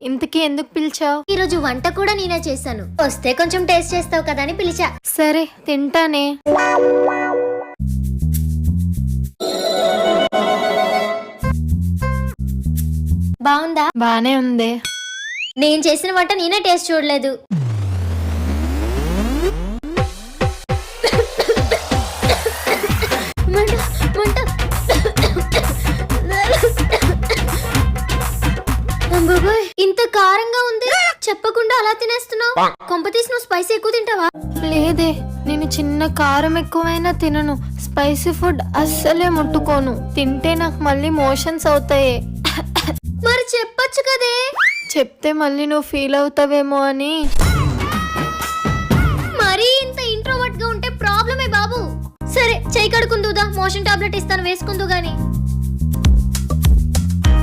ఇంతకీ ఎందుకు పిలిచావు? ఈ రోజు వంట కూడా నేనే చేశాను, వస్తే కొంచెం టేస్ట్ చేస్తావు కదా అని పిలిచా. సరే తింటానే. బాగుందా? బానే ఉంది. నేను చేసిన వంట నేనే టేస్ట్ చూడలేదు. ఇంత కారంగా ఉంది, చెప్పకుండా అలా తినేస్తున్నావు. కొంపతీసి నువ్వు స్పైసీ ఎక్కువ తింటావా? లేదే, నేను చిన్న కారం ఎక్కువైనా తినను. స్పైసీ ఫుడ్ అస్సలే ముట్టుకోను. తింటే నాకు మళ్ళీ మోషన్స్ అవుతాయి. మరి చెప్పొచ్చు కదే. చెప్తే మళ్ళీ నువ్వు ఫీల్ అవుతావేమో అని. మరీ ఇంత ఇంట్రోవర్ట్ గా ఉంటే ప్రాబ్లమే బాబు. సరే చెయ్యి కడుకుందుదా, మోషన్ టాబ్లెట్ ఇస్తాను, వేసుకుందు గాని.